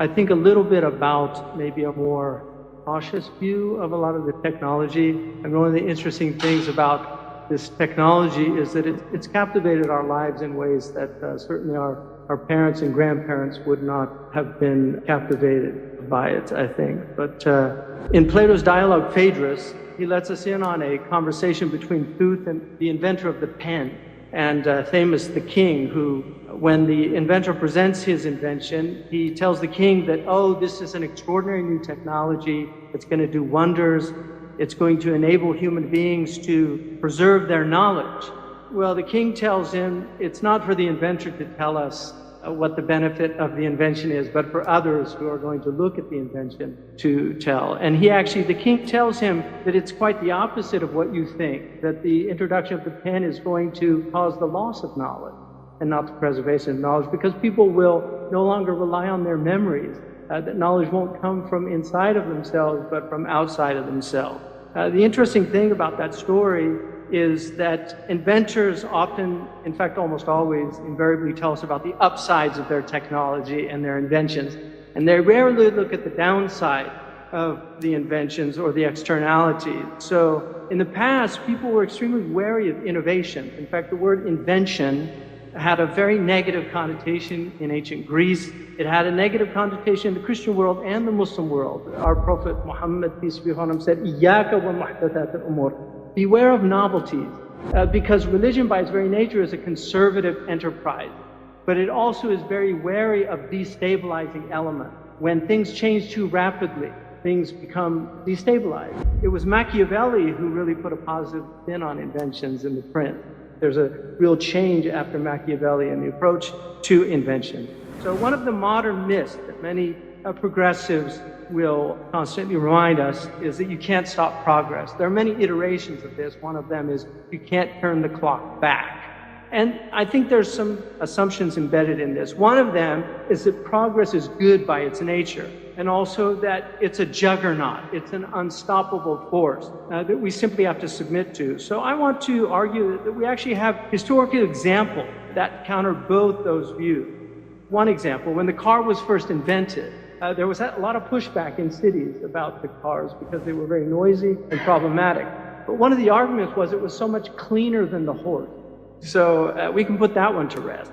I think, a little bit about maybe a more cautious view of a lot of the technology. And one of the interesting things about this technology is that it's captivated our lives in ways that certainly our parents and grandparents would not have been captivated by it, I think. But in Plato's dialogue, Phaedrus, he lets us in on a conversation between Thuth and the inventor of the pen, and Thamus the king, who, when the inventor presents his invention, he tells the king that, oh, this is an extraordinary new technology. It's going to do wonders. It's going to enable human beings to preserve their knowledge. Well, the king tells him it's not for the inventor to tell us what the benefit of the invention is, but for others who are going to look at the invention to tell. And the king tells him that it's quite the opposite of what you think, that the introduction of the pen is going to cause the loss of knowledge and not the preservation of knowledge, because people will no longer rely on their memories, that knowledge won't come from inside of themselves, but from outside of themselves. The interesting thing about that story is that inventors often, in fact almost always, invariably tell us about the upsides of their technology and their inventions. And they rarely look at the downside of the inventions or the externalities. So in the past, people were extremely wary of innovation. In fact, the word invention had a very negative connotation in ancient Greece. It had a negative connotation in the Christian world and the Muslim world. Our Prophet Muhammad, peace be upon him, said, "Iyaka wa muhdathat al-umur." Beware of novelties, because religion by its very nature is a conservative enterprise, but it also is very wary of destabilizing elements. When things change too rapidly, things become destabilized. It was Machiavelli who really put a positive spin on inventions in the print. There's a real change after Machiavelli in the approach to invention. So one of the modern myths that many progressives will constantly remind us is that you can't stop progress. There are many iterations of this. One of them is you can't turn the clock back. And I think there's some assumptions embedded in this. One of them is that progress is good by its nature, and also that it's a juggernaut. It's an unstoppable force that we simply have to submit to. So I want to argue that we actually have historical examples that counter both those views. One example, when the car was first invented, there was a lot of pushback in cities about the cars because they were very noisy and problematic. But one of the arguments was it was so much cleaner than the horse. So we can put that one to rest.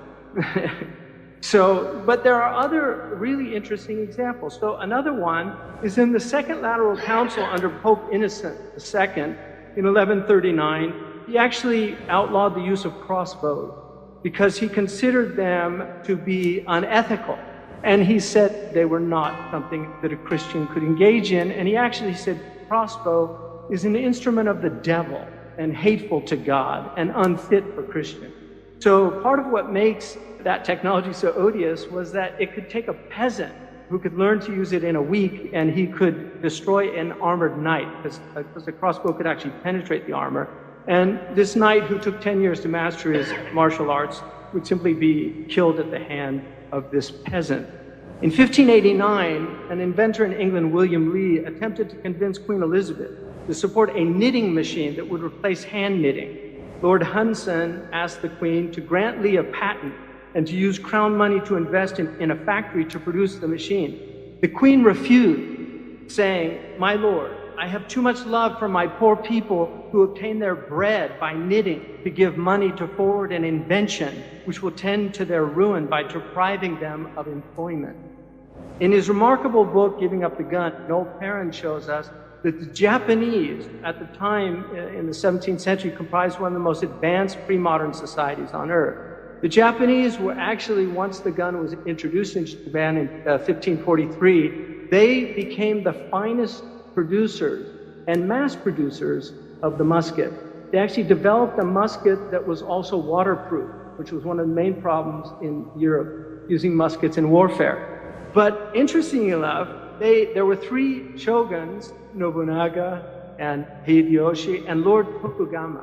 But there are other really interesting examples. So another one is in the Second Lateral Council under Pope Innocent II in 1139. He actually outlawed the use of crossbows because he considered them to be unethical. And he said they were not something that a Christian could engage in. And he actually said crossbow is an instrument of the devil and hateful to God and unfit for Christians. So part of what makes that technology so odious was that it could take a peasant who could learn to use it in a week, and he could destroy an armored knight, because a crossbow could actually penetrate the armor. And this knight, who took 10 years to master his martial arts, would simply be killed at the hand of this peasant. In 1589, an inventor in England, William Lee, attempted to convince Queen Elizabeth to support a knitting machine that would replace hand knitting. Lord Hudson asked the Queen to grant Lee a patent and to use crown money to invest in a factory to produce the machine. The Queen refused, saying, "My lord, I have too much love for my poor people who obtain their bread by knitting to give money to forward an invention which will tend to their ruin by depriving them of employment." In his remarkable book, Giving Up the Gun, Noel Perrin shows us that the Japanese, at the time in the 17th century, comprised one of the most advanced pre-modern societies on earth. The Japanese were actually, once the gun was introduced in Japan in 1543, they became the finest producers and mass producers of the musket. They actually developed a musket that was also waterproof, which was one of the main problems in Europe, using muskets in warfare. But interestingly enough, there were three shoguns, Nobunaga and Hideyoshi and Lord Tokugawa.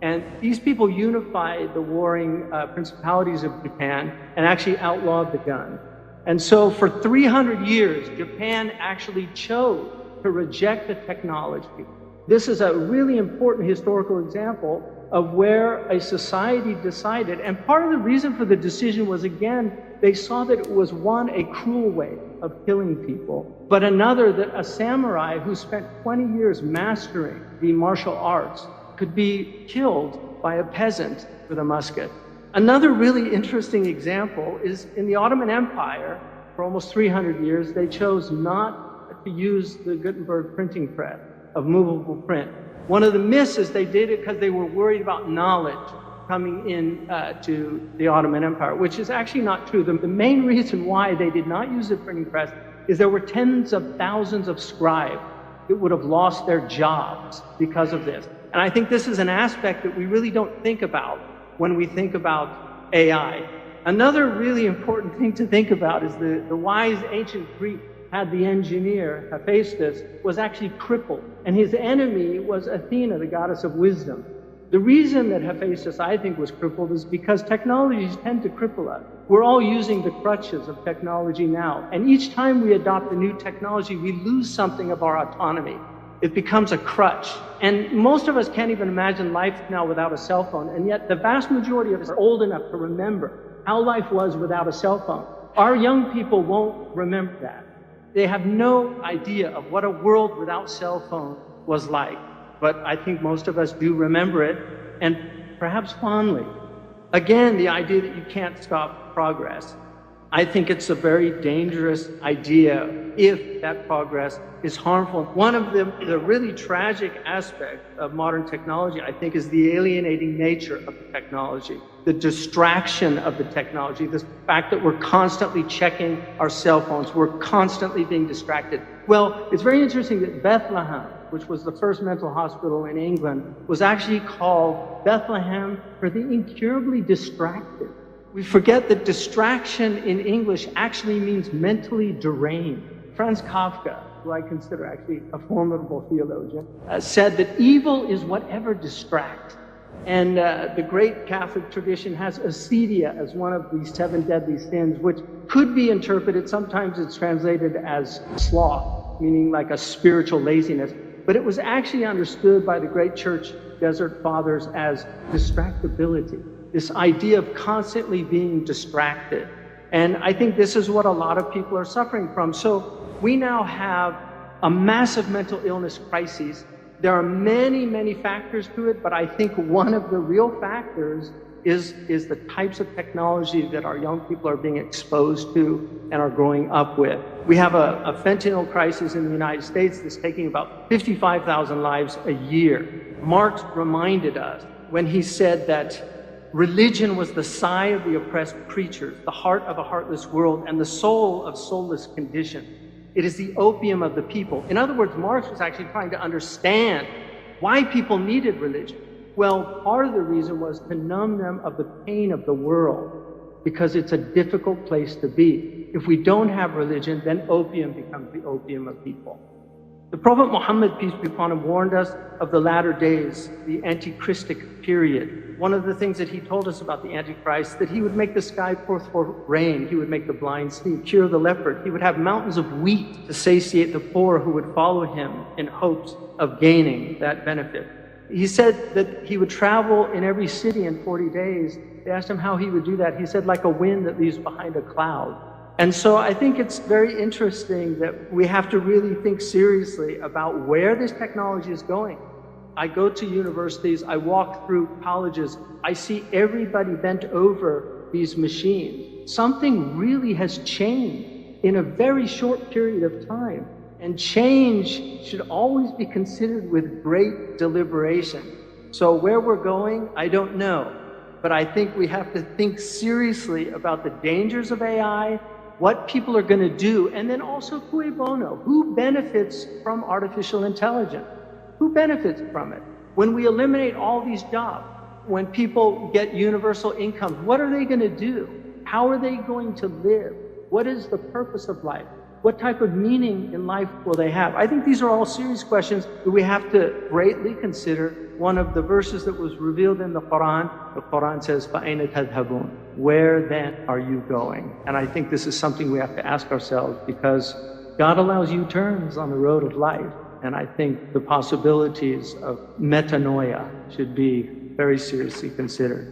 And these people unified the warring principalities of Japan and actually outlawed the gun. And so for 300 years, Japan actually chose to reject the technology. This is a really important historical example of where a society decided. And part of the reason for the decision was, again, they saw that it was, one, a cruel way of killing people, but another, that a samurai who spent 20 years mastering the martial arts could be killed by a peasant with a musket. Another really interesting example is in the Ottoman Empire. For almost 300 years, they chose not to use the Gutenberg printing press of movable print. One of the myths is they did it because they were worried about knowledge coming in to the Ottoman Empire, which is actually not true. The main reason why they did not use the printing press is there were tens of thousands of scribes that would have lost their jobs because of this. And I think this is an aspect that we really don't think about when we think about AI. Another really important thing to think about is the wise ancient Greek had the engineer, Hephaestus, was actually crippled, and his enemy was Athena, the goddess of wisdom. The reason that Hephaestus, I think, was crippled is because technologies tend to cripple us. We're all using the crutches of technology now, and each time we adopt a new technology, we lose something of our autonomy. It becomes a crutch. And most of us can't even imagine life now without a cell phone, and yet the vast majority of us are old enough to remember how life was without a cell phone. Our young people won't remember that. They have no idea of what a world without cell phone was like. But I think most of us do remember it, and perhaps fondly. Again, the idea that you can't stop progress. I think it's a very dangerous idea if that progress is harmful. One of the really tragic aspects of modern technology, I think, is the alienating nature of the technology, the distraction of the technology, the fact that we're constantly checking our cell phones, we're constantly being distracted. Well, it's very interesting that Bethlehem, which was the first mental hospital in England, was actually called Bethlehem for the incurably distracted. We forget that distraction in English actually means mentally deranged. Franz Kafka, who I consider actually a formidable theologian, said that evil is whatever distracts. And the great Catholic tradition has acedia as one of the 7 deadly sins, which could be interpreted, sometimes it's translated as sloth, meaning like a spiritual laziness. But it was actually understood by the great church desert fathers as distractibility, this idea of constantly being distracted. And I think this is what a lot of people are suffering from. So we now have a massive mental illness crisis. There are many, many factors to it, but I think one of the real factors is the types of technology that our young people are being exposed to and are growing up with. We have a fentanyl crisis in the United States that's taking about 55,000 lives a year. Marx reminded us when he said that religion was the sigh of the oppressed creatures, the heart of a heartless world, and the soul of soulless condition. It is the opium of the people. In other words, Marx was actually trying to understand why people needed religion. Well, part of the reason was to numb them of the pain of the world, because it's a difficult place to be. If we don't have religion, then opium becomes the opium of people. The Prophet Muhammad, peace be upon him, warned us of the latter days, the antichristic period. One of the things that he told us about the Antichrist, that he would make the sky pour forth rain, he would make the blind see, cure the leopard, he would have mountains of wheat to satiate the poor who would follow him in hopes of gaining that benefit. He said that he would travel in every city in 40 days. They asked him how he would do that. He said, like a wind that leaves behind a cloud. And so I think it's very interesting that we have to really think seriously about where this technology is going. I go to universities, I walk through colleges, I see everybody bent over these machines. Something really has changed in a very short period of time. And change should always be considered with great deliberation. So where we're going, I don't know. But I think we have to think seriously about the dangers of AI, what people are going to do, and then also cui bono, who benefits from artificial intelligence? Who benefits from it? When we eliminate all these jobs, when people get universal income, what are they going to do? How are they going to live? What is the purpose of life? What type of meaning in life will they have? I think these are all serious questions that we have to greatly consider. One of the verses that was revealed in the Quran says, فَأَيْنَ تَذْهَبُونَ? Where then are you going? And I think this is something we have to ask ourselves, because God allows U-turns on the road of life. And I think the possibilities of metanoia should be very seriously considered.